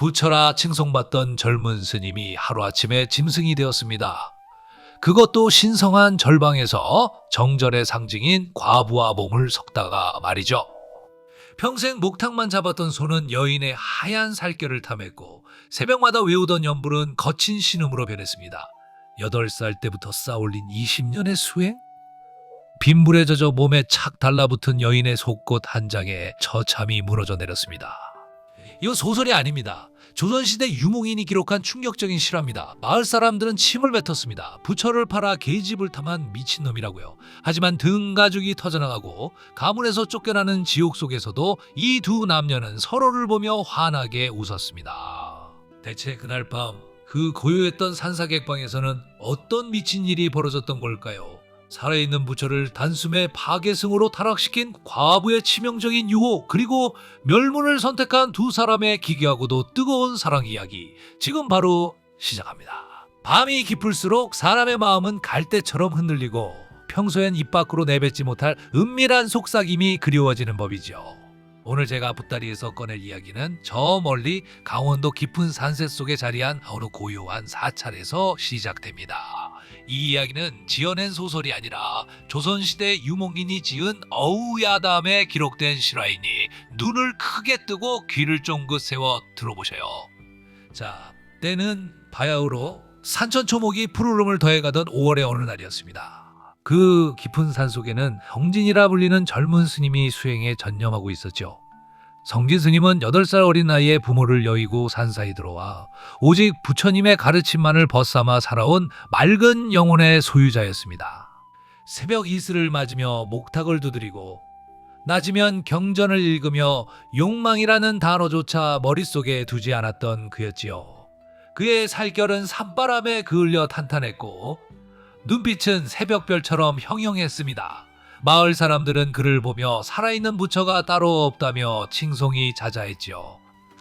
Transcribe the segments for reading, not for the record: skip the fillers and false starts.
부처라 칭송받던 젊은 스님이 하루아침에 짐승이 되었습니다. 그것도 신성한 절방에서 정절의 상징인 과부와 몸을 섞다가 말이죠. 평생 목탁만 잡았던 소는 여인의 하얀 살결을 탐했고 새벽마다 외우던 연불은 거친 신음으로 변했습니다. 8살 때부터 쌓아올린 20년의 수행? 빗물에 젖어 몸에 착 달라붙은 여인의 속옷 한 장에 처참히 무너져 내렸습니다. 이거 소설이 아닙니다. 조선시대 유목인이 기록한 충격적인 실화입니다. 마을 사람들은 침을 뱉었습니다. 부처를 팔아 계집을 탐한 미친놈이라고요. 하지만 등가죽이 터져나가고 가문에서 쫓겨나는 지옥 속에서도 이 두 남녀는 서로를 보며 환하게 웃었습니다. 대체 그날 밤 그 고요했던 산사객방에서는 어떤 미친 일이 벌어졌던 걸까요? 살아있는 부처를 단숨에 파괴승으로 타락시킨 과부의 치명적인 유혹, 그리고 멸문을 선택한 두 사람의 기괴하고도 뜨거운 사랑 이야기, 지금 바로 시작합니다. 밤이 깊을수록 사람의 마음은 갈대처럼 흔들리고 평소엔 입 밖으로 내뱉지 못할 은밀한 속삭임이 그리워지는 법이죠. 오늘 제가 붓다리에서 꺼낼 이야기는 저 멀리 강원도 깊은 산세 속에 자리한 어느 고요한 사찰에서 시작됩니다. 이 이야기는 지어낸 소설이 아니라 조선시대 유목인이 지은 어우야담에 기록된 실화이니 눈을 크게 뜨고 귀를 쫑긋 세워 들어보셔요. 자, 때는 바야흐로 산천초목이 푸르름을 더해가던 5월의 어느 날이었습니다. 그 깊은 산속에는 성진이라 불리는 젊은 스님이 수행에 전념하고 있었죠. 성진 스님은 8살 어린 나이에 부모를 여의고 산사에 들어와 오직 부처님의 가르침만을 벗삼아 살아온 맑은 영혼의 소유자였습니다. 새벽 이슬을 맞으며 목탁을 두드리고 낮이면 경전을 읽으며 욕망이라는 단어조차 머릿속에 두지 않았던 그였지요. 그의 살결은 산바람에 그을려 탄탄했고 눈빛은 새벽별처럼 형형했습니다. 마을 사람들은 그를 보며 살아있는 부처가 따로 없다며 칭송이 자자했죠.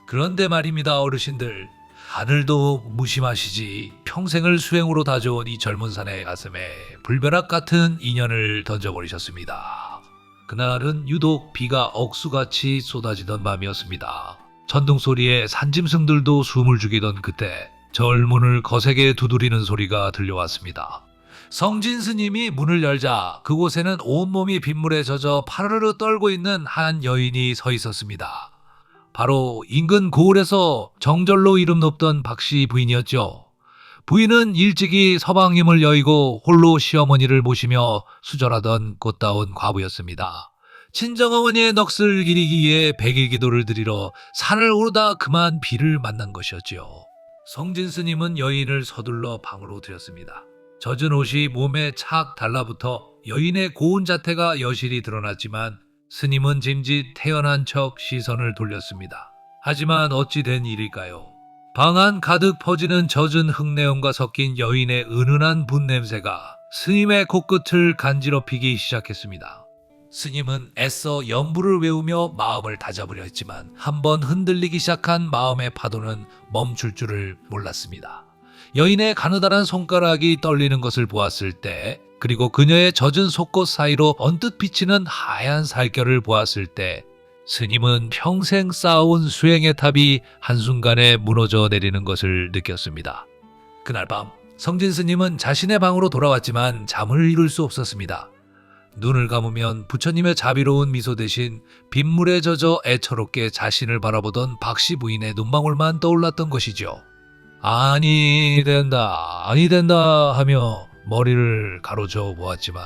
그런데 말입니다, 어르신들. 하늘도 무심하시지 평생을 수행으로 다져온 이 젊은 사내의 가슴에 불벼락 같은 인연을 던져버리셨습니다. 그날은 유독 비가 억수같이 쏟아지던 밤이었습니다. 천둥소리에 산짐승들도 숨을 죽이던 그때 절문을 거세게 두드리는 소리가 들려왔습니다. 성진 스님이 문을 열자 그곳에는 온몸이 빗물에 젖어 파르르 떨고 있는 한 여인이 서 있었습니다. 바로 인근 고을에서 정절로 이름 높던 박씨 부인이었죠. 부인은 일찍이 서방님을 여의고 홀로 시어머니를 모시며 수절하던 꽃다운 과부였습니다. 친정어머니의 넋을 기리기 위해 백일기도를 드리러 산을 오르다 그만 비를 만난 것이었지요. 성진 스님은 여인을 서둘러 방으로 들였습니다. 젖은 옷이 몸에 착 달라붙어 여인의 고운 자태가 여실히 드러났지만 스님은 짐짓 태연한 척 시선을 돌렸습니다. 하지만 어찌 된 일일까요? 방 안 가득 퍼지는 젖은 흙내음과 섞인 여인의 은은한 분냄새가 스님의 코끝을 간지럽히기 시작했습니다. 스님은 애써 연부를 외우며 마음을 다잡으려 했지만 한번 흔들리기 시작한 마음의 파도는 멈출 줄을 몰랐습니다. 여인의 가느다란 손가락이 떨리는 것을 보았을 때, 그리고 그녀의 젖은 속옷 사이로 언뜻 비치는 하얀 살결을 보았을 때 스님은 평생 쌓아온 수행의 탑이 한순간에 무너져 내리는 것을 느꼈습니다. 그날 밤 성진 스님은 자신의 방으로 돌아왔지만 잠을 이룰 수 없었습니다. 눈을 감으면 부처님의 자비로운 미소 대신 빗물에 젖어 애처롭게 자신을 바라보던 박씨 부인의 눈망울만 떠올랐던 것이죠. 아니 된다 하며 머리를 가로저어 보았지만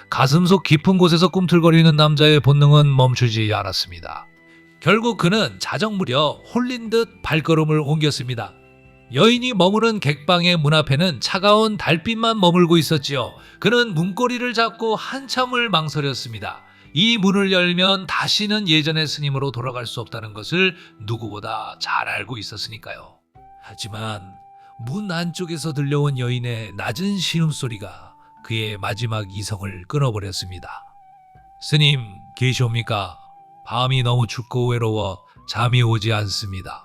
가슴속 깊은 곳에서 꿈틀거리는 남자의 본능은 멈추지 않았습니다. 결국 그는 자정무렵 홀린 듯 발걸음을 옮겼습니다. 여인이 머무른 객방의 문 앞에는 차가운 달빛만 머물고 있었지요. 그는 문고리를 잡고 한참을 망설였습니다. 이 문을 열면 다시는 예전의 스님으로 돌아갈 수 없다는 것을 누구보다 잘 알고 있었으니까요. 하지만 문 안쪽에서 들려온 여인의 낮은 신음소리가 그의 마지막 이성을 끊어버렸습니다. 스님, 계시옵니까? 밤이 너무 춥고 외로워 잠이 오지 않습니다.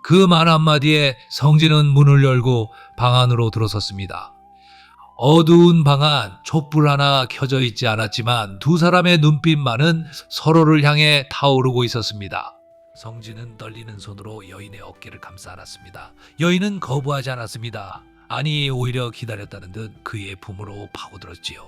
그 말 한마디에 성진은 문을 열고 방 안으로 들어섰습니다. 어두운 방 안 촛불 하나 켜져 있지 않았지만 두 사람의 눈빛만은 서로를 향해 타오르고 있었습니다. 성진은 떨리는 손으로 여인의 어깨를 감싸 안았습니다. 여인은 거부하지 않았습니다. 아니, 오히려 기다렸다는 듯 그의 품으로 파고들었지요.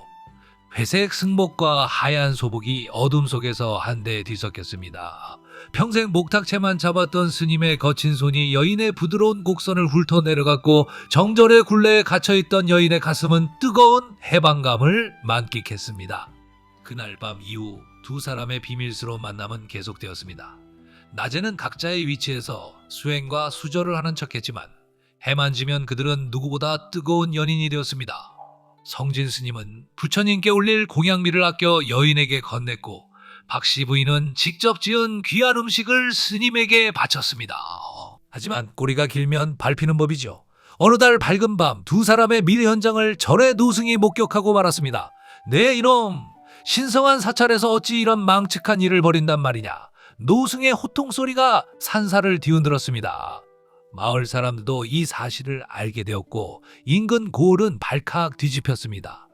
회색 승복과 하얀 소복이 어둠 속에서 한데 뒤섞였습니다. 평생 목탁채만 잡았던 스님의 거친 손이 여인의 부드러운 곡선을 훑어 내려갔고 정절의 굴레에 갇혀있던 여인의 가슴은 뜨거운 해방감을 만끽했습니다. 그날 밤 이후 두 사람의 비밀스러운 만남은 계속되었습니다. 낮에는 각자의 위치에서 수행과 수절을 하는 척했지만 해만 지면 그들은 누구보다 뜨거운 연인이 되었습니다. 성진 스님은 부처님께 올릴 공양미를 아껴 여인에게 건넸고 박씨 부인은 직접 지은 귀한 음식을 스님에게 바쳤습니다. 하지만 꼬리가 길면 밟히는 법이죠. 어느 날 밝은 밤 두 사람의 미래 현장을 절의 노승이 목격하고 말았습니다. 네 이놈! 신성한 사찰에서 어찌 이런 망측한 일을 벌인단 말이냐. 노승의 호통 소리가 산사를 뒤흔들었습니다. 마을 사람들도 이 사실을 알게 되었고 인근 고을은 발칵 뒤집혔습니다.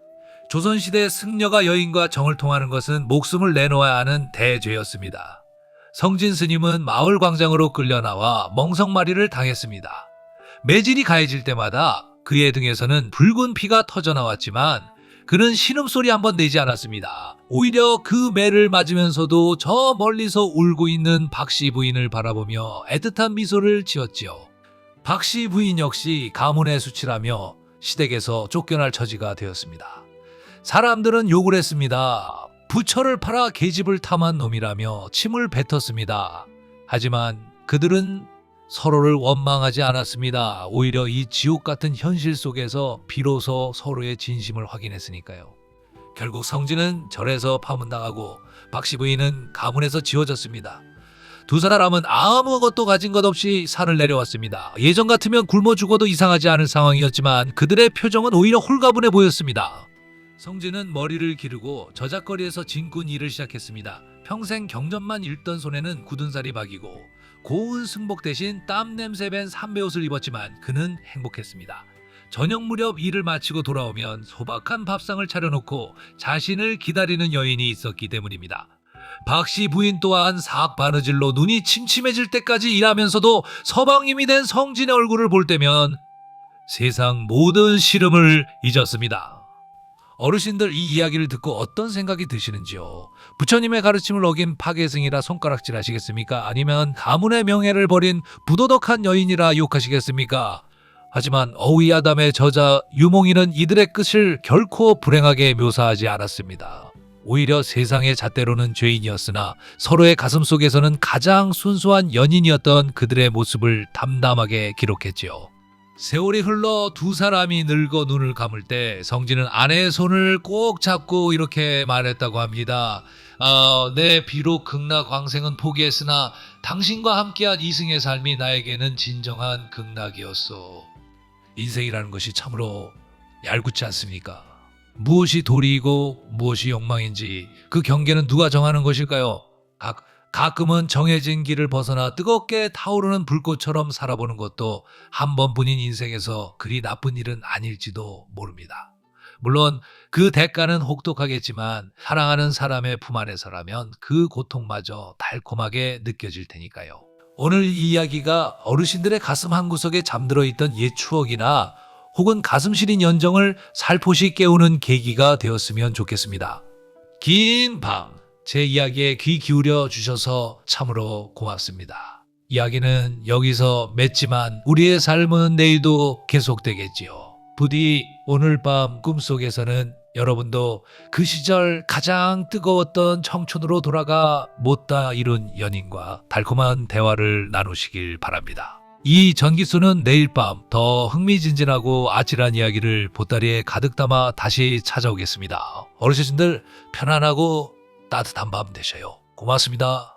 조선시대 승려가 여인과 정을 통하는 것은 목숨을 내놓아야 하는 대죄였습니다. 성진 스님은 마을 광장으로 끌려나와 멍석마리를 당했습니다. 매질이 가해질 때마다 그의 등에서는 붉은 피가 터져나왔지만 그는 신음소리 한번 내지 않았습니다. 오히려 그 매를 맞으면서도 저 멀리서 울고 있는 박씨 부인을 바라보며 애틋한 미소를 지었지요. 박씨 부인 역시 가문의 수치라며 시댁에서 쫓겨날 처지가 되었습니다. 사람들은 욕을 했습니다. 부처를 팔아 계집을 탐한 놈이라며 침을 뱉었습니다. 하지만 그들은 서로를 원망하지 않았습니다. 오히려 이 지옥 같은 현실 속에서 비로소 서로의 진심을 확인했으니까요. 결국 성진은 절에서 파문당하고 박씨 부인은 가문에서 지워졌습니다. 두 사람은 아무것도 가진 것 없이 산을 내려왔습니다. 예전 같으면 굶어 죽어도 이상하지 않을 상황이었지만 그들의 표정은 오히려 홀가분해 보였습니다. 성진은 머리를 기르고 저작거리에서 진군 일을 시작했습니다. 평생 경전만 읽던 손에는 굳은 살이 박이고 고운 승복 대신 땀 냄새 밴 삼배옷을 입었지만 그는 행복했습니다. 저녁 무렵 일을 마치고 돌아오면 소박한 밥상을 차려놓고 자신을 기다리는 여인이 있었기 때문입니다. 박씨 부인 또한 삭 바느질로 눈이 침침해질 때까지 일하면서도 서방님이 된 성진의 얼굴을 볼 때면 세상 모든 시름을 잊었습니다. 어르신들 이 이야기를 듣고 어떤 생각이 드시는지요? 부처님의 가르침을 어긴 파괴승이라 손가락질 하시겠습니까? 아니면 가문의 명예를 버린 부도덕한 여인이라 욕하시겠습니까? 하지만 어휘야담의 저자 유몽이는 이들의 끝을 결코 불행하게 묘사하지 않았습니다. 오히려 세상의 잣대로는 죄인이었으나 서로의 가슴 속에서는 가장 순수한 연인이었던 그들의 모습을 담담하게 기록했지요. 세월이 흘러 두 사람이 늙어 눈을 감을 때 성진은 아내의 손을 꼭 잡고 이렇게 말했다고 합니다. 내 비록 극락광생은 포기했으나 당신과 함께한 이승의 삶이 나에게는 진정한 극락이었소. 인생이라는 것이 참으로 얄궂지 않습니까? 무엇이 도리이고 무엇이 욕망인지 그 경계는 누가 정하는 것일까요? 가끔은 정해진 길을 벗어나 뜨겁게 타오르는 불꽃처럼 살아보는 것도 한 번뿐인 인생에서 그리 나쁜 일은 아닐지도 모릅니다. 물론 그 대가는 혹독하겠지만 사랑하는 사람의 품 안에서라면 그 고통마저 달콤하게 느껴질 테니까요. 오늘 이 이야기가 어르신들의 가슴 한구석에 잠들어 있던 옛 추억이나 혹은 가슴 시린 연정을 살포시 깨우는 계기가 되었으면 좋겠습니다. 긴 밤, 제 이야기에 귀 기울여 주셔서 참으로 고맙습니다. 이야기는 여기서 맺지만 우리의 삶은 내일도 계속되겠지요. 부디 오늘 밤 꿈속에서는 여러분도 그 시절 가장 뜨거웠던 청춘으로 돌아가 못다 이룬 연인과 달콤한 대화를 나누시길 바랍니다. 이 전기수는 내일 밤 더 흥미진진하고 아찔한 이야기를 보따리에 가득 담아 다시 찾아오겠습니다. 어르신들 편안하고 따뜻한 밤 되셔요. 고맙습니다.